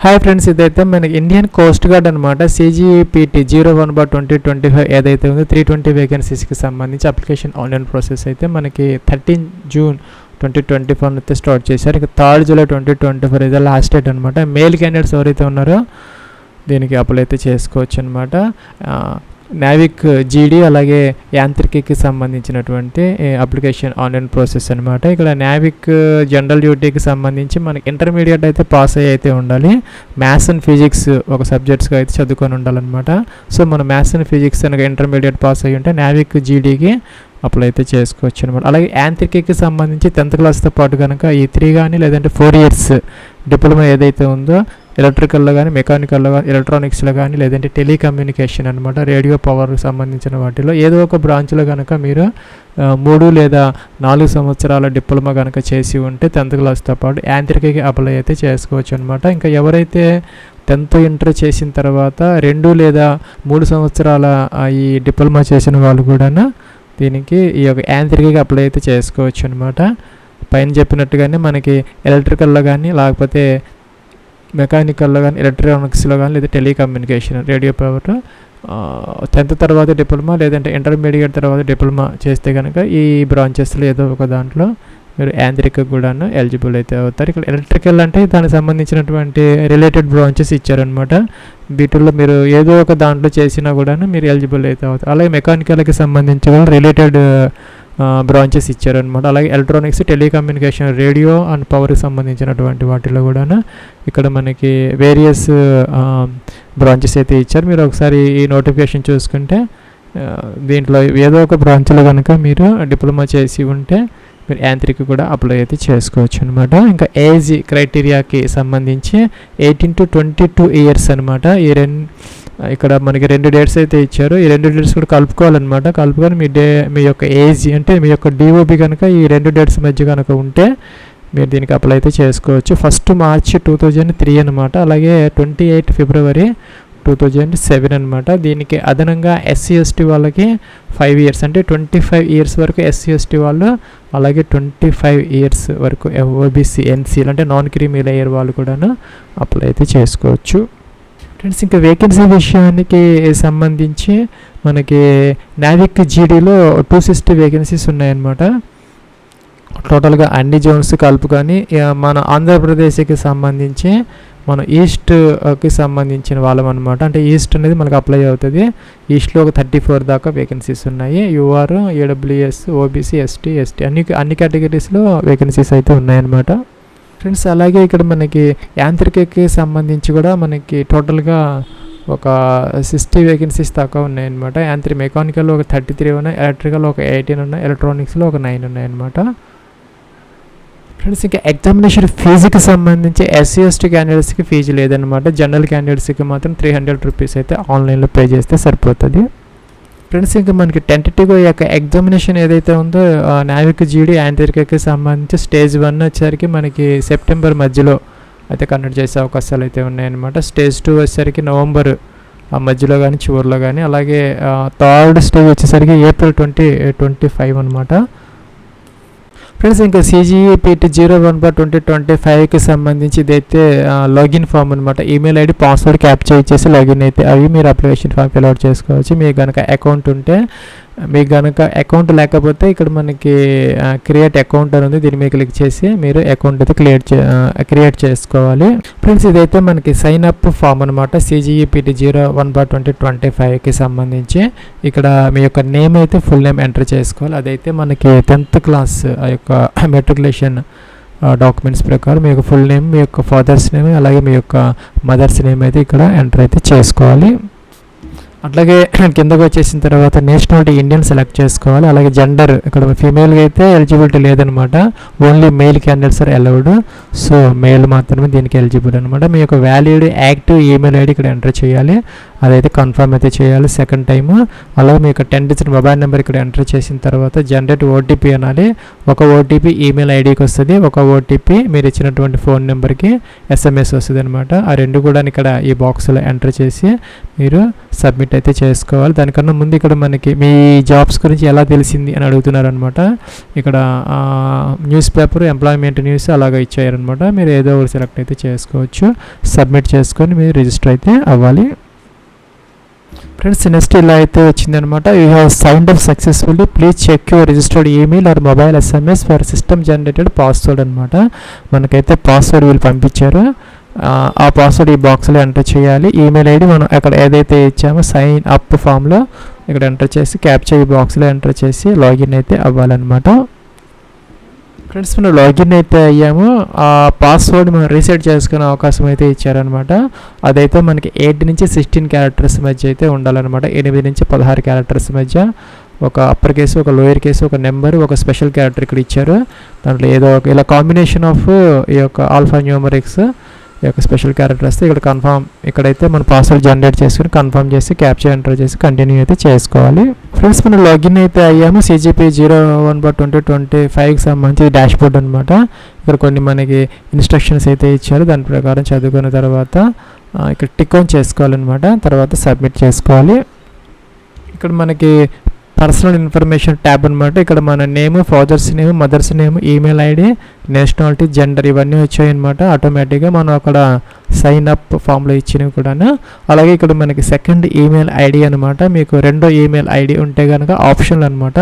Hi friends, ఇదైతే మనకి Indian coast guard అనమాట. CGPT 01/2025 ఏదైతే ఉందో 320 వేకెన్సీస్కి సంబంధించి అప్లికేషన్ ఆన్లైన్ ప్రాసెస్ అయితే మనకి 13 జూన్ 2024 అయితే స్టార్ట్ చేశారు. ఇక 3 జూలై 2024 ఇదే లాస్ట్ డేట్ అనమాట. మేల్ క్యాండిడేట్స్ ఎవరైతే ఉన్నారో దీనికి అప్లై అయితే చేసుకోవచ్చు అనమాట. నావిక్ జీడీ అలాగే యాంత్రికకి సంబంధించినటువంటి అప్లికేషన్ ఆన్లైన్ ప్రాసెస్ అనమాట. ఇక్కడ నావిక్ జనరల్ డ్యూటీకి సంబంధించి మనకి ఇంటర్మీడియట్ అయితే పాస్ అయ్యి అయితే ఉండాలి. మ్యాథ్స్ అండ్ ఫిజిక్స్ ఒక సబ్జెక్ట్స్గా అయితే చదువుకొని ఉండాలన్నమాట. సో మన మ్యాథ్స్ అండ్ ఫిజిక్స్ అనగా ఇంటర్మీడియట్ పాస్ అయ్యి ఉంటే నావిక్ జీడీకి అప్లై అయితే చేసుకోవచ్చు అనమాట. అలాగే యాంత్రికకి సంబంధించి 10th క్లాస్తో పాటు కనుక ఈ 3 కానీ లేదంటే 4 ఇయర్స్ డిప్లొమా ఏదైతే ఉందో ఎలక్ట్రికల్లో కానీ మెకానికల్లో కానీ ఎలక్ట్రానిక్స్లో కానీ లేదంటే టెలికమ్యూనికేషన్ అనమాట, రేడియో పవర్కి సంబంధించిన వాటిలో ఏదో ఒక బ్రాంచ్లో కనుక మీరు 3 లేదా 4 సంవత్సరాల డిప్లొమా కనుక చేసి ఉంటే 10th క్లాస్తో పాటు యాంత్రికకి అప్లై అయితే చేసుకోవచ్చు అనమాట. ఇంకా ఎవరైతే 10th ఇంటర్ చేసిన తర్వాత 2 లేదా 3 సంవత్సరాల ఈ డిప్లొమా చేసిన వాళ్ళు కూడా దీనికి ఈ యొక్క యాంత్రికకి అప్లై అయితే చేసుకోవచ్చు అనమాట. పైన చెప్పినట్టుగానే మనకి ఎలక్ట్రికల్లో కానీ లేకపోతే మెకానికల్లో కానీ ఎలక్ట్రానిక్స్లో కానీ లేదా టెలికమ్యూనికేషన్ రేడియో పవర్ 10th తర్వాత డిప్లొమా లేదంటే ఇంటర్మీడియట్ తర్వాత డిప్లొమా చేస్తే కనుక ఈ బ్రాంచెస్లో ఏదో ఒక దాంట్లో మీరు యాంత్రిక కూడా ఎలిజిబుల్ అయితే అవుతారు. ఇక్కడ ఎలక్ట్రికల్ అంటే దానికి సంబంధించినటువంటి రిలేటెడ్ బ్రాంచెస్ ఇచ్చారనమాట. వీటిల్లో మీరు ఏదో ఒక దాంట్లో చేసినా కూడా మీరు ఎలిజిబుల్ అయితే అవుతారు. అలాగే మెకానికల్కి సంబంధించి కూడా రిలేటెడ్ బ్రాంచెస్ ఇచ్చారనమాట. అలాగే ఎలక్ట్రానిక్స్ టెలికమ్యూనికేషన్ రేడియో అండ్ పవర్కి సంబంధించినటువంటి వాటిలో కూడా ఇక్కడ మనకి వేరియస్ బ్రాంచెస్ అయితే ఇచ్చారు. మీరు ఒకసారి ఈ నోటిఫికేషన్ చూసుకుంటే దీంట్లో ఏదో ఒక బ్రాంచ్లో కనుక మీరు డిప్లొమా చేసి ఉంటే మీరు యాంత్రిక కూడా అప్లై అయితే చేసుకోవచ్చు అనమాట. ఇంకా ఏజ్ క్రైటీరియాకి సంబంధించి 18 to 22 ఇయర్స్ అనమాట. ఇక్కడ మనకి 2 డేట్స్ అయితే ఇచ్చారు. ఈ 2 డేట్స్ కూడా కలుపుకోవాలన్నమాట. కలుపుకొని మీ యొక్క ఏజ్ అంటే మీ యొక్క డిఓబి కనుక ఈ 2 డేట్స్ మధ్య కనుక ఉంటే మీరు దీనికి అప్లై అయితే చేసుకోవచ్చు. 1 మార్చ్ 2003 అనమాట. అలాగే 28 ఫిబ్రవరి 2007 అనమాట. దీనికి అదనంగా SC/ST వాళ్ళకి 5 ఇయర్స్ అంటే 25 ఇయర్స్ వరకు SC/ST వాళ్ళు, అలాగే 25 ఇయర్స్ వరకు OBC NCలు అంటే నాన్ క్రీమీ లేయర్ వాళ్ళు కూడా అప్లై అయితే చేసుకోవచ్చు. ఫ్రెండ్స్, ఇంకా వేకెన్సీ విషయానికి సంబంధించి మనకి నావిక్ జీడీలో 260 వేకెన్సీస్ ఉన్నాయన్నమాట. టోటల్గా అన్ని జోన్స్ కలుపుకొని మన ఆంధ్రప్రదేశ్కి సంబంధించి మన ఈస్ట్కి సంబంధించిన వాళ్ళం అనమాట. అంటే ఈస్ట్ అనేది మనకు అప్లై అవుతుంది. ఈస్ట్లో ఒక 34 దాకా వేకెన్సీస్ ఉన్నాయి. UR, AWS, OBC, ST, ST అన్ని కేటగిరీస్లో వేకెన్సీస్ అయితే ఉన్నాయన్నమాట. ఫ్రెండ్స్, అలాగే ఇక్కడ మనకి యాంత్రికకి సంబంధించి కూడా మనకి టోటల్గా ఒక 60 వేకెన్సీస్ దాకా ఉన్నాయన్నమాట. మెకానికల్లో ఒక 33 ఉన్నాయి, ఎలక్ట్రికల్లో ఒక 18 ఉన్నాయి, ఎలక్ట్రానిక్స్లో ఒక 9 ఉన్నాయన్నమాట. ఫ్రెండ్స్, ఇంకా ఎగ్జామినేషన్ ఫీజుకి సంబంధించి SC/ST క్యాండిడేట్స్కి ఫీజు లేదనమాట. జనరల్ క్యాండిడేట్స్కి మాత్రం 300 రూపీస్ అయితే ఆన్లైన్లో పే చేస్తే సరిపోతుంది. ఫ్రెండ్స్, ఇంకా మనకి టెంటేటివ్గా యొక్క ఎగ్జామినేషన్ ఏదైతే ఉందో నావిక్ జీడీ యాంత్రికకి సంబంధించి స్టేజ్ 1 వచ్చేసరికి మనకి సెప్టెంబర్ మధ్యలో అయితే కండక్ట్ చేసే అవకాశాలు అయితే ఉన్నాయన్నమాట. స్టేజ్ 2 వచ్చేసరికి నవంబర్ మధ్యలో కానీ చివరిలో కానీ, అలాగే 3rd స్టేజ్ వచ్చేసరికి ఏప్రిల్ 2025 అనమాట. ఫ్రెండ్స్, ఇంకా CGPT 01/2025కి సంబంధించి ఇదైతే లాగిన్ ఫామ్ అనమాట. ఈమెయిల్ ఐడి పాస్వర్డ్ క్యాప్చర్ ఇచ్చేసి లాగిన్ అయితే అవి మీరు అప్లికేషన్ ఫామ్ ఫిల్ అవుట్ చేసుకోవచ్చు. మీకు కనుక అకౌంట్ ఉంటే, మీకు కనుక అకౌంట్ లేకపోతే ఇక్కడ మనకి క్రియేట్ అకౌంట్ అని ఉంది. దీని మీద క్లిక్ చేసి మీరు అకౌంట్ అయితే క్రియేట్ చేసుకోవాలి. ఫ్రెండ్స్, ఇదైతే మనకి సైన్ అప్ ఫామ్ అనమాట. CGPT 01/2025కి సంబంధించి ఇక్కడ మీ యొక్క నేమ్ అయితే ఫుల్ నేమ్ ఎంటర్ చేసుకోవాలి. అదైతే మనకి 10th క్లాస్ ఆ యొక్క మెట్రికులేషన్ డాక్యుమెంట్స్ ప్రకారం మీ యొక్క ఫుల్ నేమ్, మీ యొక్క ఫాదర్స్ నేమ్, అలాగే మీ యొక్క మదర్స్ నేమ్ అయితే ఇక్కడ ఎంటర్ అయితే చేసుకోవాలి. అట్లాగే కిందకు వచ్చేసిన తర్వాత నేషనాలిటీ ఇండియన్ సెలెక్ట్ చేసుకోవాలి. అలాగే జెండర్ ఇక్కడ ఫీమేల్గా అయితే ఎలిజిబిలిటీ లేదనమాట. Only male candidates are allowed. So male మాత్రమే దీనికి ఎలిజిబుల్ అనమాట. మీ యొక్క వ్యాలిడ్ యాక్టివ్ ఈమెయిల్ ఐడి ఇక్కడ ఎంటర్ చేయాలి. అదైతే కన్ఫర్మ్ అయితే చేయాలి సెకండ్ టైము. అలాగే మీకు 10 డిజిట్ మొబైల్ నెంబర్ ఇక్కడ ఎంటర్ చేసిన తర్వాత జనరేట్ ఓటీపీ అనాలి. ఒక ఓటీపీ ఈమెయిల్ ఐడికి వస్తుంది, ఒక ఓటీపీ మీరు ఇచ్చినటువంటి ఫోన్ నెంబర్కి SMS వస్తుంది అనమాట. ఆ రెండు కూడా ఇక్కడ ఈ బాక్స్లో ఎంటర్ చేసి మీరు సబ్మిట్ అయితే చేసుకోవాలి. దానికన్నా ముందు ఇక్కడ మనకి మీ జాబ్స్ గురించి ఎలా తెలిసింది అని అడుగుతున్నారు అనమాట. ఇక్కడ న్యూస్ పేపర్, ఎంప్లాయ్మెంట్ న్యూస్ అలాగే ఇచ్చారనమాట. మీరు ఏదో ఒకటి సెలెక్ట్ అయితే చేసుకోవచ్చు. సబ్మిట్ చేసుకొని మీరు రిజిస్టర్ అయితే అవ్వాలి. ఫ్రెండ్స్ నెక్స్ట్ ఇలా అయితే వచ్చిందనమాట. You have signed up successfully, please check your registered email or mobile SMS for system generated password అనమాట. మనకైతే పాస్వర్డ్ వీళ్ళు పంపించారు. ఆ పాస్వర్డ్ ఈ బాక్స్లో ఎంటర్ చేయాలి. ఈమెయిల్ ఐడి మనం అక్కడ ఏదైతే ఇచ్చామో సైన్ అప్ ఫామ్లో ఇక్కడ ఎంటర్ చేసి క్యాప్చర్ ఈ బాక్స్లో ఎంటర్ చేసి లాగిన్ అయితే అవ్వాలన్నమాట. ఫ్రెండ్స్ మనం లాగిన్ అయితే అయ్యాము. ఆ పాస్వర్డ్ మనం రీసెట్ చేసుకునే అవకాశం అయితే ఇచ్చారనమాట. అదైతే మనకి 8 నుంచి 16 క్యారెక్టర్స్ మధ్య అయితే ఉండాలన్నమాట. 8 నుంచి 16 క్యారెక్టర్స్ మధ్య ఒక అప్పర్ కేసు, ఒక లోయర్ కేసు, ఒక నెంబర్, ఒక స్పెషల్ క్యారెక్టర్ ఇక్కడ ఇచ్చారు. దాంట్లో ఏదో ఒక ఇలా కాంబినేషన్ ఆఫ్ ఈ యొక్క ఆల్ఫా న్యూమరిక్స్ ఈ యొక్క స్పెషల్ క్యారెక్టర్ వస్తే ఇక్కడ కన్ఫర్మ్, ఇక్కడైతే మన పాస్వర్డ్ జనరేట్ చేసుకుని కన్ఫర్మ్ చేసి క్యాప్చర్ ఎంటర్ చేసి కంటిన్యూ అయితే చేసుకోవాలి. ఫ్రెండ్స్ మనం లాగిన్ అయితే అయ్యాము. CGP 01/2025కి సంబంధించి డాష్ బోర్డ్ అనమాట. ఇక్కడ కొన్ని మనకి ఇన్స్ట్రక్షన్స్ అయితే ఇచ్చారు. దాని ప్రకారం చదువుకున్న తర్వాత ఇక్కడ టిక్ ఆన్ చేసుకోవాలన్నమాట. తర్వాత సబ్మిట్ చేసుకోవాలి. ఇక్కడ మనకి పర్సనల్ ఇన్ఫర్మేషన్ ట్యాబ్ అనమాట. ఇక్కడ మన name, father's name, mother's name, email ID, nationality, gender ఇవన్నీ వచ్చాయన్నమాట. ఆటోమేటిక్గా మనం అక్కడ సైన్ అప్ ఫామ్లో ఇచ్చినవి కూడా. అలాగే ఇక్కడ మనకి సెకండ్ ఈమెయిల్ ఐడి అనమాట. మీకు రెండో ఈమెయిల్ ఐడి ఉంటే కనుక ఆప్షన్లు అనమాట.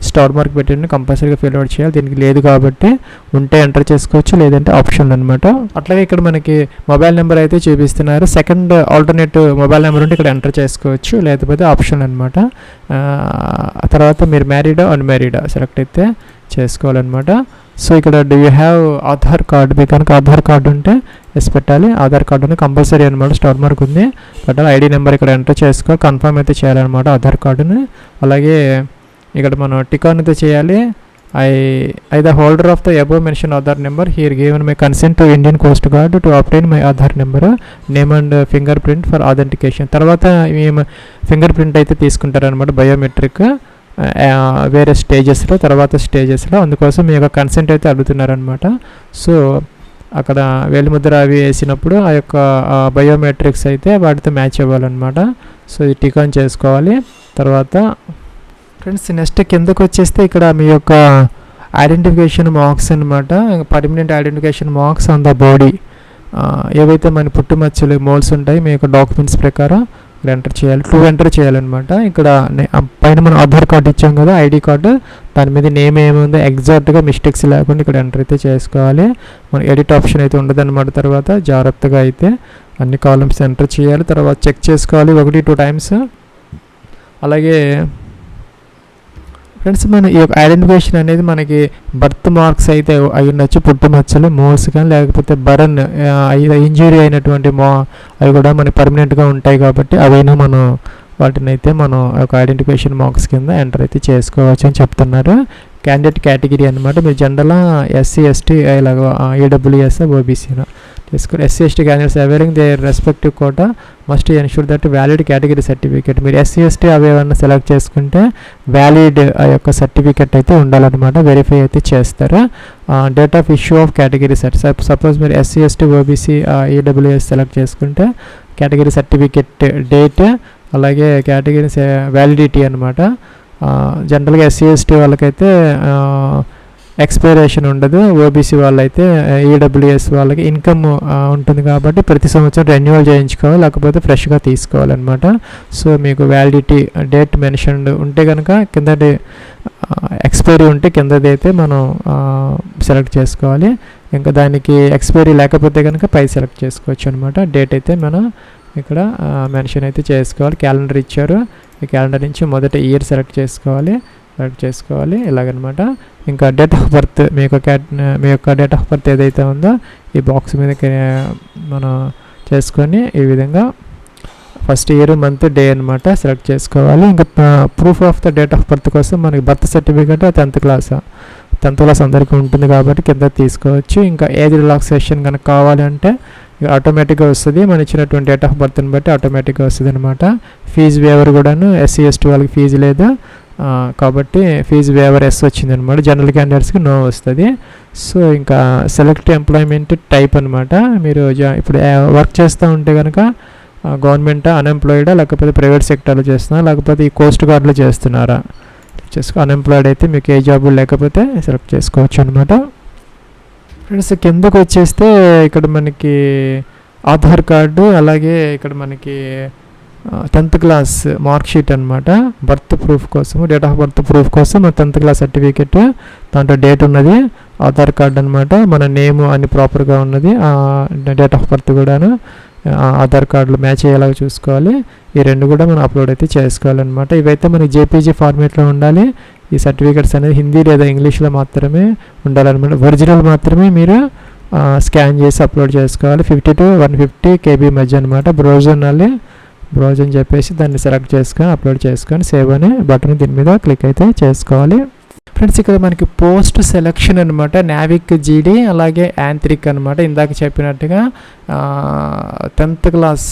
స్టార్ మార్క్ పెట్టి కంపల్సరీగా ఫిల్ అవుట్ చేయాలి. దీనికి లేదు కాబట్టి ఉంటే ఎంటర్ చేసుకోవచ్చు, లేదంటే ఆప్షన్లు అనమాట. అట్లాగే ఇక్కడ మనకి మొబైల్ నెంబర్ అయితే చూపిస్తున్నారు. సెకండ్ ఆల్టర్నేటివ్ మొబైల్ నెంబర్ ఉంటే ఇక్కడ ఎంటర్ చేసుకోవచ్చు, లేకపోతే ఆప్షన్ అనమాట. తర్వాత మీరు మ్యారీడా అన్మ్యారీడా సెలెక్ట్ అయితే చేసుకోవాలన్నమాట. సో ఇక్కడ do you have Aadhaar card, మీకు కనుక ఆధార్ కార్డు ఉంటే ఎస్ పెట్టాలి. ఆధార్ కార్డుని కంపల్సరీ అనమాట. స్టార్ మార్క్ ఉంది పెట్టాలి. ఐడి నెంబర్ ఇక్కడ ఎంటర్ చేసుకోవాలి, కన్ఫర్మ్ అయితే చేయాలన్నమాట ఆధార్ కార్డుని. అలాగే ఇక్కడ మనం టిక్ ఆన్ అయితే చేయాలి. I the holder of the above mentioned Aadhaar number here given my consent to Indian Coast Guard to obtain my Aadhaar number, name and fingerprint for authentication. తర్వాత మేము ఫింగర్ ప్రింట్ అయితే తీసుకుంటారనమాట. Biometric వేరే స్టేజెస్లో, తర్వాత స్టేజెస్లో. అందుకోసం మీ యొక్క కన్సెంట్ అయితే అడుగుతున్నారనమాట. సో అక్కడ వేలిముద్ర అవి వేసినప్పుడు ఆ యొక్క బయోమెట్రిక్స్ అయితే వాటితో మ్యాచ్ అవ్వాలన్నమాట. సో ఇది టిక్ ఆన్ చేసుకోవాలి. తర్వాత ఫ్రెండ్స్ నెక్స్ట్ కిందకు వచ్చేస్తే ఇక్కడ మీ యొక్క ఐడెంటిఫికేషన్ మార్క్స్ అనమాట. Permanent identification marks on the body, ఏవైతే మన పుట్టుమచ్చలు మోల్స్ ఉంటాయి మీ యొక్క డాక్యుమెంట్స్ ప్రకారం ఇక్కడ ఎంటర్ చేయాలి. 2 ఎంటర్ చేయాలన్నమాట. ఇక్కడ పైన మనం ఆధార్ కార్డు ఇచ్చాం కదా, ఐడి కార్డు, దాని మీద నేమ్ ఏముందో ఎగ్జాక్ట్గా మిస్టేక్స్ లేకుండా ఇక్కడ ఎంటర్ అయితే చేసుకోవాలి. మన ఎడిట్ ఆప్షన్ అయితే ఉండదు అనమాట. తర్వాత జాగ్రత్తగా అయితే అన్ని కాలమ్స్ ఎంటర్ చేయాలి. తర్వాత చెక్ చేసుకోవాలి 1-2 టైమ్స్. అలాగే ఫ్రెండ్స్ మన ఈ యొక్క ఐడెంటిఫికేషన్ అనేది మనకి బర్త్ మార్క్స్ అయితే అయి ఉండొచ్చు, పుట్టుమచ్చలు, మోల్స్ కానీ, లేకపోతే బరన్ ఇంజురీ అయినటువంటి అవి కూడా మనకి పర్మనెంట్గా ఉంటాయి కాబట్టి అవైనా మనం వాటిని అయితే మనం ఒక ఐడెంటిఫికేషన్ మార్క్స్ కింద ఎంటర్ అయితే చేసుకోవచ్చు అని చెప్తున్నారు. క్యాండిడేట్ కేటగిరీ అనమాట. మీరు జనరల్గా SC ST ఇలాగ AWS OBCను చేసుకోండి. SC ST candidates availing their respective quota must ensure that valid category certificate. మీరు SC ST అవేవన్నా సెలెక్ట్ చేసుకుంటే వ్యాలిడ్ ఆ యొక్క సర్టిఫికేట్ అయితే ఉండాలన్నమాట. వెరిఫై అయితే చేస్తారు. Date of issue of category suppose మీరు SC ST OBC AWS select చేసుకుంటే కేటగిరీ సర్టిఫికేట్ డేట్, అలాగే కేటగిరీ వ్యాలిడిటీ అనమాట. జనరల్గా SC ST వాళ్ళకైతే ఎక్స్పైరేషన్ ఉండదు. OBC వాళ్ళైతే AWS వాళ్ళకి ఇన్కమ్ ఉంటుంది కాబట్టి ప్రతి సంవత్సరం రెన్యువల్ చేయించుకోవాలి, లేకపోతే ఫ్రెష్గా తీసుకోవాలన్నమాట. సో మీకు వ్యాలిడిటీ డేట్ మెన్షన్డ్ ఉంటే కనుక కిందటి ఎక్స్పైరీ ఉంటే కిందది అయితే మనం సెలెక్ట్ చేసుకోవాలి. ఇంకా దానికి ఎక్స్పైరీ లేకపోతే కనుక పై సెలెక్ట్ చేసుకోవచ్చు అనమాట. డేట్ అయితే మనం ఇక్కడ మెన్షన్ అయితే చేసుకోవాలి. క్యాలెండర్ ఇచ్చారు, ఈ క్యాలెండర్ నుంచి మొదట ఇయర్ సెలెక్ట్ చేసుకోవాలి ఇలాగనమాట. ఇంకా డేట్ ఆఫ్ బర్త్ మీ యొక్క డేట్ ఆఫ్ బర్త్ ఏదైతే ఉందో ఈ బాక్స్ మీద మనం చేసుకొని ఈ విధంగా ఫస్ట్ ఇయర్ మంత్ డే అనమాట సెలెక్ట్ చేసుకోవాలి. ఇంకా proof of the date of birth కోసం మనకి బర్త్ సర్టిఫికేట్ 10th క్లాస్ అందరికీ ఉంటుంది కాబట్టి కింద తీసుకోవచ్చు. ఇంకా ఏజ్ రిలాక్సేషన్ కనుక కావాలంటే ఆటోమేటిక్గా వస్తుంది, మన ఇచ్చినటువంటి డేట్ ఆఫ్ బర్త్ని బట్టి ఆటోమేటిక్గా వస్తుంది అనమాట. ఫీజు వేవర్ కూడాను SC ST వాళ్ళకి ఫీజు లేదు కాబట్టి ఫీజు వేవర్ ఎస్ వచ్చింది అనమాట. జనరల్ క్యాండిడేట్స్కి నో వస్తుంది. సో ఇంకా సెలెక్ట్ ఎంప్లాయ్మెంట్ టైప్ అనమాట. మీరు ఇప్పుడు వర్క్ చేస్తూ ఉంటే కనుక గవర్నమెంట్ అన్ఎంప్లాయిడా లేకపోతే ప్రైవేట్ సెక్టర్లో చేస్తున్నారా లేకపోతే ఈ కోస్ట్ గార్డ్లో చేస్తున్నారా అన్ఎంప్లాయిడ్ అయితే మీకు ఏ జాబ్ లేకపోతే సెలెక్ట్ చేసుకోవచ్చు అనమాట. ఫ్రెండ్స్ కిందకు వచ్చేస్తే ఇక్కడ మనకి ఆధార్ కార్డు, అలాగే ఇక్కడ మనకి 10th క్లాస్ మార్క్ షీట్ అనమాట. బర్త్ ప్రూఫ్ కోసం, డేట్ ఆఫ్ బర్త్ ప్రూఫ్ కోసం 10th క్లాస్ సర్టిఫికేట్, దాంట్లో డేట్ ఉన్నది, ఆధార్ కార్డు అనమాట, మన నేమ్ అన్ని ప్రాపర్గా ఉన్నది, డేట్ ఆఫ్ బర్త్ కూడాను ఆధార్ కార్డులో మ్యాచ్ అయ్యేలాగా చూసుకోవాలి. ఈ రెండు కూడా మనం అప్లోడ్ అయితే చేసుకోవాలన్నమాట. ఇవైతే మనకి JPG ఫార్మేట్లో ఉండాలి. ఈ సర్టిఫికేట్స్ అనేది హిందీ లేదా ఇంగ్లీష్లో మాత్రమే ఉండాలన్నమాట. ఒరిజినల్ మాత్రమే మీరు స్కాన్ చేసి అప్లోడ్ చేసుకోవాలి. 50 to 150 KB మధ్య అనమాట. బ్రౌజ్ అని చెప్పేసి దాన్ని సెలెక్ట్ చేసుకొని అప్లోడ్ చేసుకొని సేవ్ అనే బటన్ దీని మీద క్లిక్ అయితే చేసుకోవాలి. ఫ్రెండ్స్ ఇక్కడ మనకి పోస్ట్ సెలెక్షన్ అనమాట. నావిక్ GD అలాగే యాంత్రిక్ అనమాట. ఇందాక చెప్పినట్టుగా 10th క్లాస్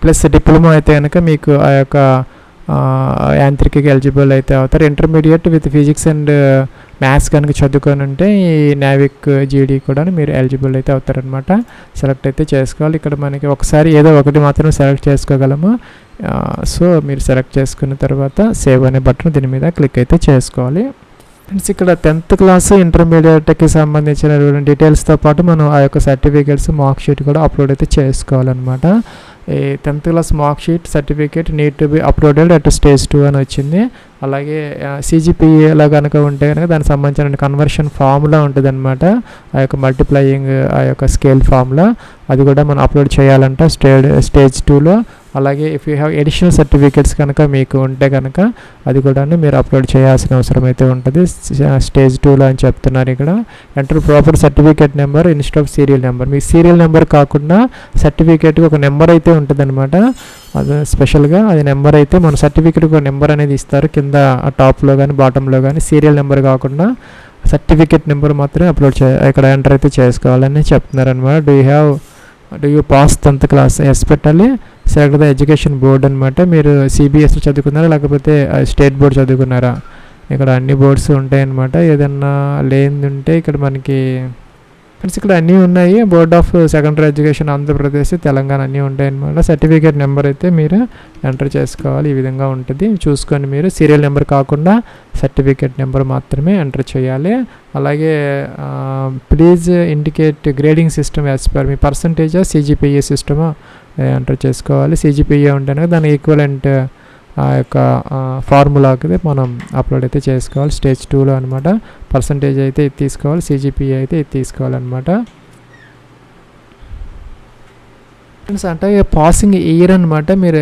ప్లస్ డిప్లొమా అయితే కనుక మీకు ఆ యొక్క యాంత్రికకి ఎలిజిబుల్ అయితే అవుతారు. Intermediate with physics and maths కనుక చదువుకొని ఉంటే ఈ నావిక్ GD కూడా మీరు ఎలిజిబుల్ అయితే అవుతారనమాట. సెలెక్ట్ అయితే చేసుకోవాలి. ఇక్కడ మనకి ఒకసారి ఏదో ఒకటి మాత్రం సెలెక్ట్ చేసుకోగలము. సో మీరు సెలెక్ట్ చేసుకున్న తర్వాత సేవ్ అనే బటన్ దీని మీద క్లిక్ అయితే చేసుకోవాలి. ఫ్రెండ్స్ ఇక్కడ 10th క్లాస్ ఇంటర్మీడియట్కి సంబంధించిన డీటెయిల్స్తో పాటు మనం ఆ యొక్క సర్టిఫికేట్స్ మార్క్ షీట్ కూడా అప్లోడ్ అయితే చేసుకోవాలన్నమాట. ఈ 10th class mark sheet certificate need to be uploaded at stage 2 అని వచ్చింది. అలాగే CGPAలో కనుక ఉంటే కనుక దానికి సంబంధించిన కన్వర్షన్ ఫార్ములా ఉంటుంది అనమాట. ఆ యొక్క మల్టిప్లయింగ్ ఆ యొక్క స్కేల్ ఫార్ములా అది కూడా మనం అప్లోడ్ చేయాలంట స్టేజ్ 2లో. అలాగే if you have additional certificates కనుక మీకు ఉంటే కనుక అది కూడా మీరు అప్లోడ్ చేయాల్సిన అవసరం అయితే ఉంటుంది. స్టేజ్ 2లో అని చెప్తున్నారు ఇక్కడ. Enter proper certificate number instead of serial number. మీకు సీరియల్ నెంబర్ కాకుండా సర్టిఫికేట్కి ఒక నెంబర్ అయితే ఉంటుంది అనమాట. అది స్పెషల్గా అది నెంబర్ అయితే మన సర్టిఫికేట్కి ఒక నెంబర్ అనేది ఇస్తారు కింద టాప్లో కానీ బాటంలో కానీ. సీరియల్ నెంబర్ కాకుండా సర్టిఫికేట్ నెంబర్ మాత్రమే అప్లోడ్ ఇక్కడ ఎంటర్ అయితే చేసుకోవాలని చెప్తున్నారు అనమాట. Do you pass 10th class yes పెట్టాలి. సెలెక్ట్ ద ఎడ్యుకేషన్ బోర్డ్ అనమాట. మీరు CBSE చదువుకున్నారా లేకపోతే స్టేట్ బోర్డ్ చదువుకున్నారా? ఇక్కడ అన్ని బోర్డ్స్ ఉంటాయన్నమాట. ఏదన్నా లేని ఉంటే ఇక్కడ మనకి ఫ్రెండ్స్ ఇక్కడ అన్నీ ఉన్నాయి. Board of secondary education Andhra Pradesh, Telangana అన్నీ ఉంటాయన్నమాట. సర్టిఫికేట్ నెంబర్ అయితే మీరు ఎంటర్ చేసుకోవాలి. ఈ విధంగా ఉంటుంది. చూసుకొని మీరు సీరియల్ నెంబర్ కాకుండా సర్టిఫికేట్ నెంబర్ మాత్రమే ఎంటర్ చేయాలి. అలాగే please indicate grading system as per me percentage CGPA system enter చేసుకోవాలి. CGPA ఉంటేనే దాని ఈక్వలెంట్ ఆ యొక్క ఫార్ములాకి మనం అప్లోడ్ అయితే చేసుకోవాలి. స్టేజ్ 2లో అనమాట. పర్సంటేజ్ అయితే ఇది తీసుకోవాలి, CGPA అయితే ఇది తీసుకోవాలన్నమాట. ఫ్రెండ్స్ అంటే పాసింగ్ ఇయర్ అనమాట. మీరు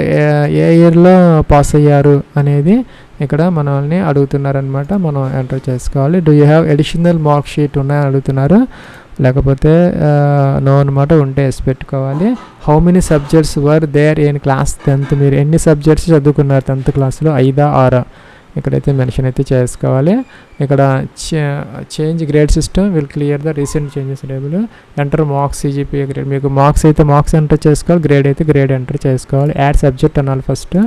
ఏ ఇయర్లో పాస్ అయ్యారు అనేది ఇక్కడ మనల్ని అడుగుతున్నారనమాట. మనం ఎంటర్ చేసుకోవాలి. Do you have additional mark sheet ఉన్నాయని అడుగుతున్నారు. లేకపోతే నో అనమాట. ఉంటే ఎస్ పెట్టుకోవాలి. How many subjects were there in class 10th. మీరు ఎన్ని సబ్జెక్ట్స్ చదువుకున్నారు 10th క్లాస్లో? 5 or 6 ఇక్కడైతే మెన్షన్ అయితే చేసుకోవాలి. ఇక్కడ change grade system will clear the recent changes table. Enter marks CGPA grade. మీకు మార్క్స్ అయితే మార్క్స్ ఎంటర్ చేసుకోవాలి, గ్రేడ్ అయితే గ్రేడ్ ఎంటర్ చేసుకోవాలి. యాడ్ సబ్జెక్ట్ అనాలి ఫస్ట్.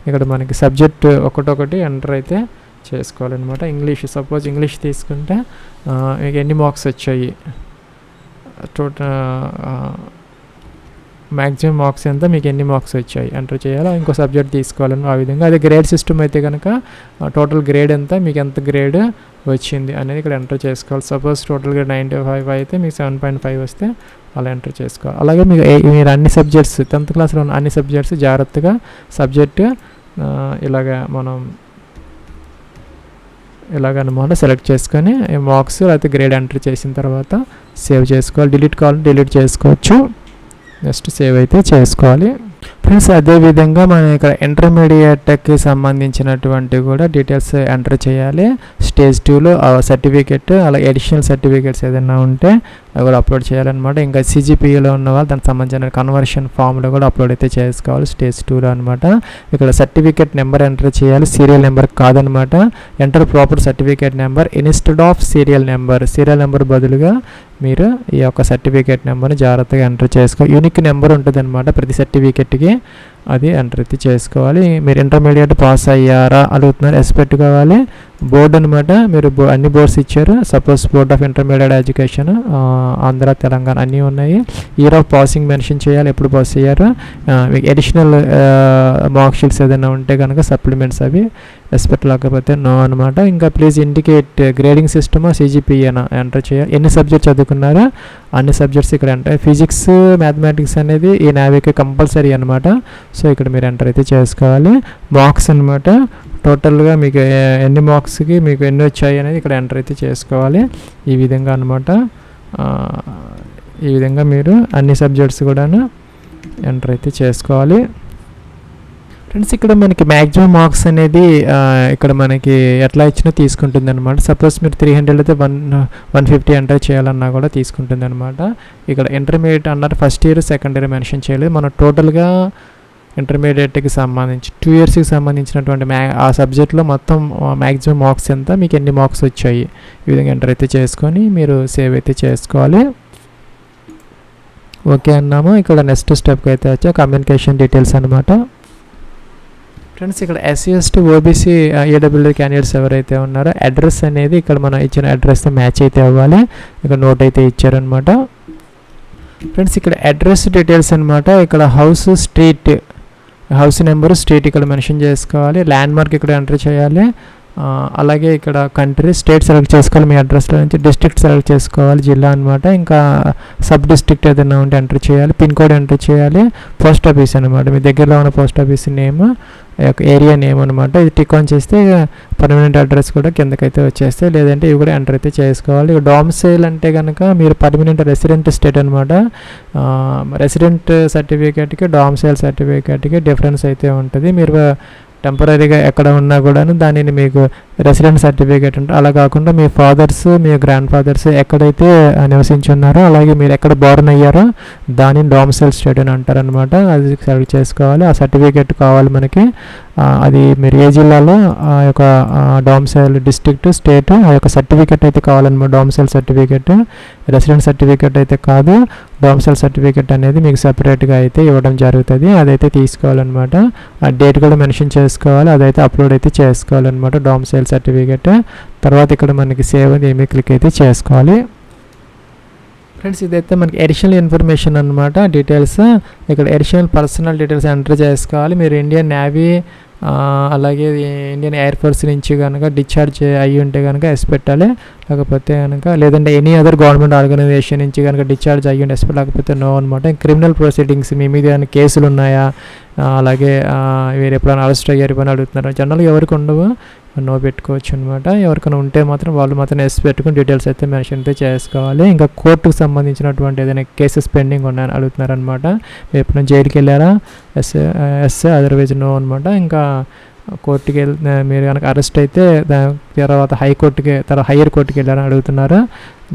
ఇక్కడ మనకి సబ్జెక్ట్ ఒకటొకటి ఎంటర్ అయితే చేసుకోవాలన్నమాట. ఇంగ్లీష్ సపోజ్ ఇంగ్లీష్ తీసుకుంటే మీకు ఎన్ని మార్క్స్ వచ్చాయి, మ్యాక్సిమం మార్క్స్ ఎంత, మీకు ఎన్ని మార్క్స్ వచ్చాయి ఎంటర్ చేయాలి. ఇంకో సబ్జెక్ట్ తీసుకోవాలని ఆ విధంగా. అదే గ్రేడ్ సిస్టమ్ అయితే కనుక టోటల్ గ్రేడ్ ఎంత, మీకు ఎంత గ్రేడ్ వచ్చింది అనేది ఇక్కడ ఎంటర్ చేసుకోవాలి. సపోజ్ టోటల్ గ్రేడ్ 95 అయితే మీకు 7.5 వస్తే అలా ఎంటర్ చేసుకోవాలి. అలాగే మీరు అన్ని సబ్జెక్ట్స్ 10th క్లాస్లో ఉన్న అన్ని సబ్జెక్ట్స్ జాగ్రత్తగా సబ్జెక్టు ఇలాగనమాట సెలెక్ట్ చేసుకొని మార్క్స్ లేకపోతే గ్రేడ్ ఎంటర్ చేసిన తర్వాత సేవ్ చేసుకోవాలి. డిలీట్ కావాలంటే డిలీట్ చేసుకోవచ్చు. నెక్స్ట్ సేవ్ అయితే చేసుకోవాలి. ఫ్రెండ్స్ అదేవిధంగా మనం ఇక్కడ ఇంటర్మీడియట్కి సంబంధించినటువంటి కూడా డీటెయిల్స్ ఎంటర్ చేయాలి. స్టేజ్ 2లో సర్టిఫికేట్ అలాగే అడిషనల్ సర్టిఫికేట్స్ ఏదైనా ఉంటే అవి కూడా అప్లోడ్ చేయాలన్నమాట. ఇంకా CGPAలో ఉన్న వాళ్ళు దానికి సంబంధించిన కన్వర్షన్ ఫామ్లో కూడా అప్లోడ్ అయితే చేసుకోవాలి స్టేజ్ 2లో అనమాట. ఇక్కడ సర్టిఫికేట్ నెంబర్ ఎంటర్ చేయాలి, సీరియల్ నెంబర్ కాదనమాట. Enter proper certificate number instead of serial number బదులుగా మీరు ఈ యొక్క సర్టిఫికేట్ నెంబర్ని జాగ్రత్తగా ఎంటర్ చేసుకోవాలి. యూనిక్ నెంబర్ ఉంటుంది అనమాట ప్రతి సర్టిఫికేట్కి, అది ఎంటర్ అయితే చేసుకోవాలి. మీరు ఇంటర్మీడియట్ పాస్ అయ్యారా అడుగుతున్నారు, ఎస్ పెట్టుకోవాలి. బోర్డు అనమాట, మీరు అన్ని బోర్డ్స్ ఇచ్చారు. Suppose board of intermediate education Andhra, Telangana అన్నీ ఉన్నాయి. ఇయర్ ఆఫ్ పాసింగ్ మెన్షన్ చేయాలి, ఎప్పుడు పాస్ అయ్యారు. మీకు అడిషనల్ మార్క్ షీట్స్ ఏదైనా ఉంటే కనుక సప్లిమెంట్స్ అవి ఎస్ పెట్టలేకపోతే నో అనమాట. ఇంకా ప్లీజ్ ఇండికేట్ గ్రేడింగ్ సిస్టమా CGPAనా ఎంటర్ చేయాలి. ఎన్ని సబ్జెక్ట్స్ చదువుకున్నారో అన్ని సబ్జెక్ట్స్ ఇక్కడ ఎంటర్. ఫిజిక్స్ మ్యాథమెటిక్స్ అనేది ఈ నావికి కంపల్సరీ అనమాట. సో ఇక్కడ మీరు ఎంటర్ అయితే చేసుకోవాలి. మార్క్స్ అనమాట, టోటల్గా మీకు ఎన్ని మార్క్స్కి మీకు ఎన్ని వచ్చాయి అనేది ఇక్కడ ఎంటర్ అయితే చేసుకోవాలి. ఈ విధంగా అనమాట. ఈ విధంగా మీరు అన్ని సబ్జెక్ట్స్ కూడాను ఎంటర్ అయితే చేసుకోవాలి. ఫ్రెండ్స్ ఇక్కడ మనకి మ్యాక్సిమం మార్క్స్ అనేది ఇక్కడ మనకి ఎట్లా ఇచ్చినా తీసుకుంటుంది అనమాట. సపోజ్ మీరు 300 అయితే 150 ఎంటర్ చేయాలన్నా కూడా తీసుకుంటుంది అనమాట. ఇక్కడ ఇంటర్మీడియట్ అన్నారు, first year second year mention చేయలేదు. మనం టోటల్గా ఇంటర్మీడియట్కి సంబంధించి 2 ఇయర్స్కి సంబంధించినటువంటి ఆ సబ్జెక్ట్లో మొత్తం మ్యాక్సిమం మార్క్స్ ఎంత, మీకు ఎన్ని మార్క్స్ వచ్చాయి, ఈ విధంగా ఎంటర్ అయితే చేసుకొని మీరు సేవ్ అయితే చేసుకోవాలి. ఓకే అన్నాము. ఇక్కడ నెక్స్ట్ స్టెప్కి అయితే వచ్చా కమ్యూనికేషన్ డీటెయిల్స్ అనమాట. ఫ్రెండ్స్ ఇక్కడ SC ST OBC AWL candidates ఎవరైతే ఉన్నారో అడ్రస్ అనేది ఇక్కడ మనం ఇచ్చిన అడ్రస్తో మ్యాచ్ అయితే అవ్వాలి. ఇక్కడ నోట్ అయితే ఇచ్చారనమాట. ఫ్రెండ్స్ ఇక్కడ అడ్రస్ డీటెయిల్స్ అనమాట. ఇక్కడ house, street, house number, street ఇక్కడ మెన్షన్ చేసుకోవాలి. ల్యాండ్ మార్క్ ఇక్కడ ఎంటర్ చేయాలి. అలాగే ఇక్కడ కంట్రీ, స్టేట్ సెలెక్ట్ చేసుకోవాలి. మీ అడ్రస్లో నుంచి డిస్ట్రిక్ట్ సెలెక్ట్ చేసుకోవాలి, జిల్లా అనమాట. ఇంకా సబ్ డిస్ట్రిక్ట్ ఏదైనా ఉంటే ఎంటర్ చేయాలి. పిన్ కోడ్ ఎంటర్ చేయాలి. పోస్ట్ ఆఫీస్ అనమాట, మీ దగ్గరలో ఉన్న post office name, area name అనమాట. ఇది టిక్ ఆన్ చేస్తే పర్మనెంట్ అడ్రస్ కూడా కిందకైతే వచ్చేస్తే, లేదంటే ఇవి కూడా ఎంటర్ అయితే చేసుకోవాలి. డొమిసైల్ అంటే కనుక మీరు పర్మనెంట్ రెసిడెంట్ స్టేట్ అనమాట. రెసిడెంట్ సర్టిఫికేట్కి డొమిసైల్ సర్టిఫికేట్కి డిఫరెన్స్ అయితే ఉంటుంది. మీరు టెంపరీగా ఎక్కడ ఉన్నా కూడాను దానిని మీకు రెసిడెంట్ సర్టిఫికేట్ ఉంటుంది. అలా కాకుండా మీ ఫాదర్స్, మీ గ్రాండ్ ఫాదర్స్ ఎక్కడైతే నివసించున్నారో, అలాగే మీరు ఎక్కడ బోర్న్ అయ్యారో దానిని డొమిసైల్ స్టేట్ అని అంటారనమాట. అది సెలెక్ట్ చేసుకోవాలి. ఆ సర్టిఫికేట్ కావాలి మనకి. అది మీరు ఏ జిల్లాలో ఆ యొక్క డొమిసైల్ డిస్ట్రిక్ట్, స్టేట్, ఆ యొక్క సర్టిఫికేట్ అయితే కావాలన్నమాట. డొమిసైల్ సర్టిఫికేట్, రెసిడెంట్ సర్టిఫికేట్ అయితే కాదు. డొమిసైల్ సర్టిఫికేట్ అనేది మీకు సపరేట్గా అయితే ఇవ్వడం జరుగుతుంది. అదైతే తీసుకోవాలన్నమాట. ఆ డేట్ కూడా మెన్షన్ చేసుకోవాలి. అదైతే అప్లోడ్ అయితే చేసుకోవాలన్నమాట డొమిసైల్ సర్టిఫికేట్. తర్వాత ఇక్కడ మనకి సేవ్ అని ఏమీ క్లిక్ అయితే చేసుకోవాలి. ఫ్రెండ్స్ ఇదైతే మనకి అడిషనల్ ఇన్ఫర్మేషన్ అనమాట. డీటెయిల్స్ ఇక్కడ అడిషనల్ పర్సనల్ డీటెయిల్స్ ఎంటర్ చేసుకోవాలి. మీరు ఇండియన్ నేవీ అలాగే ఇండియన్ ఎయిర్ ఫోర్స్ నుంచి కనుక డిశ్చార్జ్ అయ్యి ఉంటే కనుక ఎస్ పెట్టాలి. లేకపోతే కనుక లేదంటే ఎనీ అదర్ గవర్నమెంట్ ఆర్గనైజేషన్ నుంచి కనుక డిశ్చార్జ్ అయ్యి ఉంటే ఎస్ లేకపోతే నో అనమాట. క్రిమినల్ ప్రొసీడింగ్స్ మీ మీద ఏమైనా కేసులు ఉన్నాయా, అలాగే మీరు ఎప్పుడైనా అరెస్ట్ అయ్యారు పని అడుగుతున్నారు. జనరల్గా ఎవరికి ఉండవు, నో పెట్టుకోవచ్చు అనమాట. ఎవరికైనా ఉంటే మాత్రం వాళ్ళు మాత్రం ఎస్ పెట్టుకుని డీటెయిల్స్ అయితే మెన్షన్ అయితే చేసుకోవాలి. ఇంకా కోర్టుకు సంబంధించినటువంటి ఏదైనా కేసెస్ పెండింగ్ ఉన్నాయని అడుగుతున్నారనమాట. మీరు ఎప్పుడైనా జైలుకి వెళ్ళారా, ఎస్ అదర్వైజ్ నో అనమాట. ఇంకా కోర్టుకి మీరు కనుక అరెస్ట్ అయితే తర్వాత హైయర్ కోర్టుకి వెళ్ళారని అడుగుతున్నారు.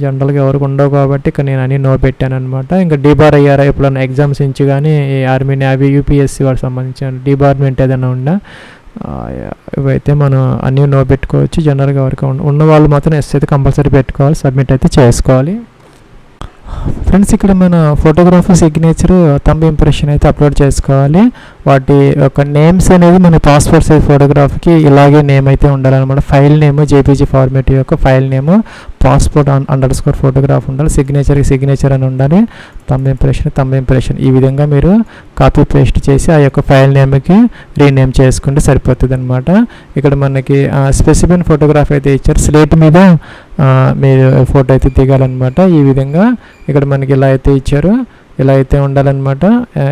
జనరల్గా ఎవరికి ఉండవు కాబట్టి ఇక్కడ నేను అన్ని నో పెట్టాను అనమాట. ఇంకా డీబార్ అయ్యారా, ఎప్పుడన్నా ఎగ్జామ్స్ నుంచి కానీ ఆర్మీ, నేవీ, UPSC వాటికి సంబంధించిన డిబార్మెంట్ ఏదైనా ఉందా, ఇవైతే మనం అన్నీ నో పెట్టుకోవచ్చు. జనరల్గా ఎవరికి ఉన్న వాళ్ళు మాత్రం ఎస్ అయితే కంపల్సరీ పెట్టుకోవాలి, సబ్మిట్ అయితే చేసుకోవాలి. ఫ్రెండ్స్ ఇక్కడ మన ఫోటోగ్రాఫర్ సిగ్నేచర్, థంబ్ ఇంప్రెషన్ అయితే అప్లోడ్ చేసుకోవాలి. వాటి యొక్క నేమ్స్ అనేది మన పాస్పోర్ట్ సైజ్ ఫోటోగ్రాఫ్కి ఇలాగే నేమ్ అయితే ఉండాలన్నమాట. ఫైల్ నేమ్ JPG ఫార్మేట్ యొక్క ఫైల్ నేమ్, పాస్పోర్ట్ _ ఫోటోగ్రాఫ్ ఉండాలి. సిగ్నేచర్కి సిగ్నేచర్ అని ఉండాలి. థంబ్ ఇంప్రెషన్ ఈ విధంగా మీరు కాపీ పేస్ట్ చేసి ఆ యొక్క ఫైల్ నేమ్కి రీనేమ్ చేసుకుంటే సరిపోతుంది అనమాట. ఇక్కడ మనకి స్పెసిఫిక్ ఫోటోగ్రాఫ్ అయితే ఇచ్చారు. స్లేట్ మీద మీరు ఫోటో అయితే దిగాలన్నమాట. ఈ విధంగా ఇక్కడ మనకి ఇలా అయితే ఇచ్చారు. ఇలా అయితే ఉండాలన్నమాట.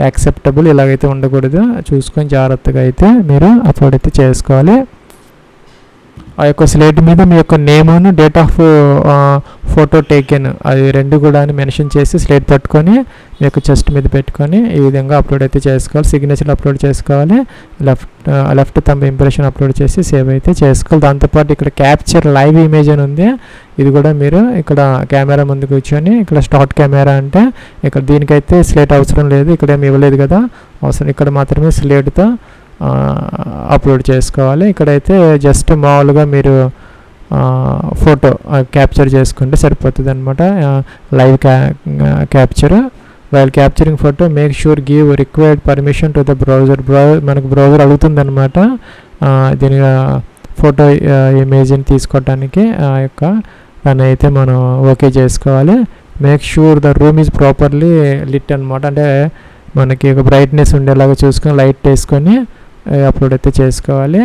యాక్సెప్టబుల్ ఇలాగైతే ఉండకూడదు. చూసుకొని జాగ్రత్తగా అయితే మీరు అప్లోడ్ అయితే చేసుకోవాలి. ఆ యొక్క స్లేట్ మీద మీ యొక్క నేమును డేట్ ఆఫ్ ఫోటో టేకెన్ అది రెండు కూడా మెన్షన్ చేసి స్లేట్ పట్టుకొని మీ యొక్క చెస్ట్ మీద పెట్టుకొని ఈ విధంగా అప్లోడ్ అయితే చేసుకోవాలి. సిగ్నేచర్ అప్లోడ్ చేసుకోవాలి, లెఫ్ట్ థంబ్ ఇంప్రెషన్ అప్లోడ్ చేసి సేవ్ అయితే చేసుకోవాలి. దాంతోపాటు ఇక్కడ క్యాప్చర్ లైవ్ ఇమేజ్ అని ఉంది, ఇది కూడా మీరు ఇక్కడ కెమెరా ముందు కూర్చొని ఇక్కడ స్టార్ట్ కెమెరా అంటే ఇక్కడ దీనికైతే స్లేట్ అవసరం లేదు, ఇక్కడ ఏమి ఇవ్వలేదు కదా అవసరం, ఇక్కడ మాత్రమే స్లేట్తో అప్లోడ్ చేసుకోవాలి. ఇక్కడైతే జస్ట్ మామూలుగా మీరు ఫోటో క్యాప్చర్ చేసుకుంటే సరిపోతుంది అనమాట. Live capture while capturing photo make sure give required permission to the browser. మనకు బ్రౌజర్ అడుగుతుంది అనమాట దీని ఫోటో ఇమేజ్ని తీసుకోవటానికి యొక్క దాన్ని అయితే మనం ఓకే చేసుకోవాలి. Make sure the room is properly lit అనమాట, అంటే మనకి ఒక బ్రైట్నెస్ ఉండేలాగా చూసుకొని లైట్ వేసుకొని అప్లోడ్ అయితే చేసుకోవాలి.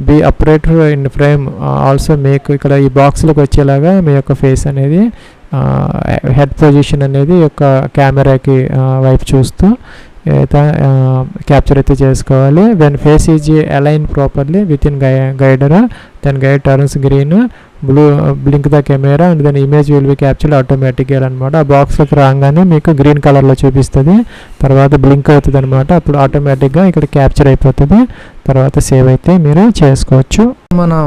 Be upright in frame also make ఇక్కడ ఈ బాక్స్లోకి వచ్చేలాగా మీ యొక్క ఫేస్ అనేది హెడ్ పొజిషన్ అనేది యొక్క కెమెరాకి వైపు చూస్తూ క్యాప్చర్ అయితే చేసుకోవాలి. When face is align properly within guider then guide turns green blink the camera and then image will be captured ఆటోమేటిక్గా అనమాట. ఆ బాక్స్లోకి రాగానే మీకు గ్రీన్ కలర్లో చూపిస్తుంది, తర్వాత బ్లింక్ అవుతుంది అనమాట, అప్పుడు ఆటోమేటిక్గా ఇక్కడ క్యాప్చర్ అయిపోతుంది, తర్వాత సేవ్ అయితే మీరు చేసుకోవచ్చు. మనం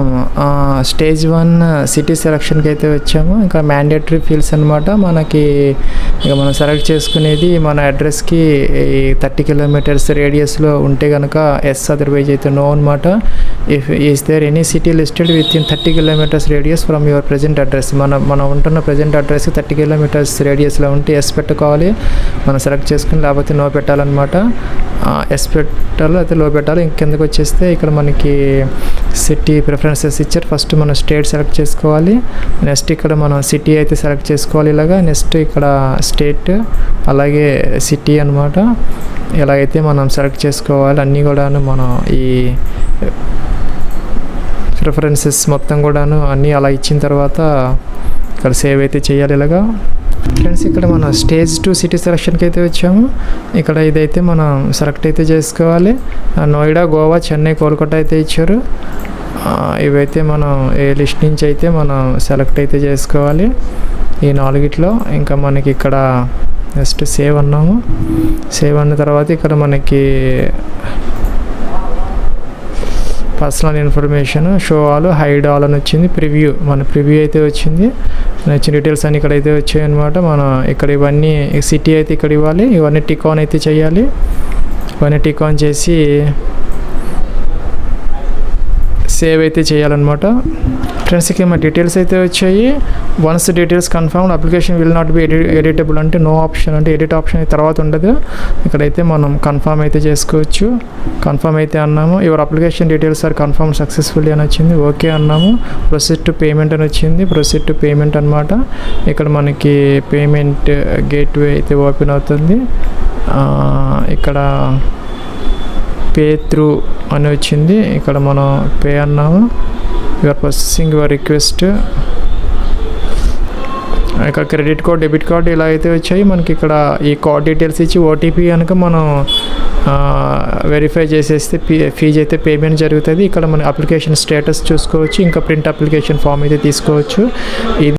స్టేజ్ 1 సిటీ సెలక్షన్కి అయితే వచ్చాము. ఇంకా మ్యాండేటరీ ఫీల్డ్స్ అనమాట, మనకి ఇక మనం సెలెక్ట్ చేసుకునేది మన అడ్రస్కి 30 కిలోమీటర్స్ రేడియస్లో ఉంటే కనుక ఎస్, అదర్వైజ్ అయితే నో అనమాట. If is there any city listed within 30 kilometres radius from your present address, మనం ఉంటున్న ప్రజెంట్ అడ్రస్ 30 కిలోమీటర్స్ రేడియస్లో ఉంటే ఎస్ పెట్టుకోవాలి, మనం సెలెక్ట్ చేసుకుని, లేకపోతే నో పెట్టాలన్నమాట. ఎస్ పెట్టాలి అయితే లో పెట్టాలి. ఇంకెందుకు వచ్చేస్తే ఇక్కడ మనకి సిటీ ప్రిఫరెన్సెస్ ఇచ్చారు. ఫస్ట్ మనం స్టేట్ సెలెక్ట్ చేసుకోవాలి, నెక్స్ట్ ఇక్కడ మనం సిటీ అయితే సెలెక్ట్ చేసుకోవాలి ఇలాగా, నెక్స్ట్ ఇక్కడ స్టేట్ అలాగే సిటీ అనమాట. ఇలాగైతే మనం సెలెక్ట్ చేసుకోవాలి. అన్నీ కూడాను మనం ఈ ప్రిఫరెన్సెస్ మొత్తం కూడాను అన్నీ అలా ఇచ్చిన తర్వాత ఇక్కడ సేవ్ అయితే చేయాలి ఇలాగా. ఫ్రెండ్స్ ఇక్కడ మనం స్టేజ్ 2 సిటీ సెలక్షన్కి అయితే వచ్చాము. ఇక్కడ ఇదైతే మనం సెలెక్ట్ అయితే చేసుకోవాలి. నోయిడా, గోవా, చెన్నై, కోల్కతా అయితే ఇచ్చారు. ఇవైతే మనం ఏ లిస్ట్ నుంచి అయితే మనం సెలెక్ట్ అయితే చేసుకోవాలి ఈ 4గిట్లో. ఇంకా మనకి ఇక్కడ నెక్స్ట్ సేవ్ అన్నాము. సేవ్ అన్న తర్వాత ఇక్కడ మనకి personal information, show all, hide all అని వచ్చింది. ప్రివ్యూ, మన ప్రివ్యూ అయితే వచ్చింది. నచ్చిన డీటెయిల్స్ అన్నీ ఇక్కడైతే వచ్చాయి అనమాట. మనం ఇక్కడ ఇవన్నీ సిటీ అయితే ఇక్కడ ఇవ్వాలి, ఇవన్నీ టిక్ ఆన్ అయితే చేయాలి. ఇవన్నీ టిక్ ఆన్ చేసి సేవ్ అయితే చేయాలన్నమాట. ఫ్రెండ్స్ ఇక్కడ మా డీటెయిల్స్ అయితే వచ్చాయి. Once details confirmed application will not be editable అంటే నో ఆప్షన్, అంటే ఎడిట్ ఆప్షన్ తర్వాత ఉండదు. ఇక్కడైతే మనం కన్ఫర్మ్ అయితే చేసుకోవచ్చు. కన్ఫర్మ్ అయితే అన్నాము. Your application details are confirm successfully అని వచ్చింది. ఓకే అన్నాము. ప్రొసీడ్ టు పేమెంట్ అని వచ్చింది. ప్రొసీడ్ టు పేమెంట్ అనమాట. ఇక్కడ మనకి పేమెంట్ గేట్వే అయితే ఓపెన్ అవుతుంది. ఇక్కడ పే త్రూ అని వచ్చింది. ఇక్కడ మనం పే అన్నాము. You are processing your request. ఇక్కడ క్రెడిట్ కార్డ్, డెబిట్ కార్డ్ ఇలా అయితే వచ్చాయి. మనకి ఇక్కడ ఈ కార్డ్ డీటెయిల్స్ ఇచ్చి ఓటీపీ కనుక మనం వెరిఫై చేసేస్తే ఫీజు అయితే పేమెంట్ జరుగుతుంది. ఇక్కడ మన అప్లికేషన్ స్టేటస్ చూసుకోవచ్చు. ఇంకా ప్రింట్ అప్లికేషన్ ఫామ్ అయితే తీసుకోవచ్చు. ఇది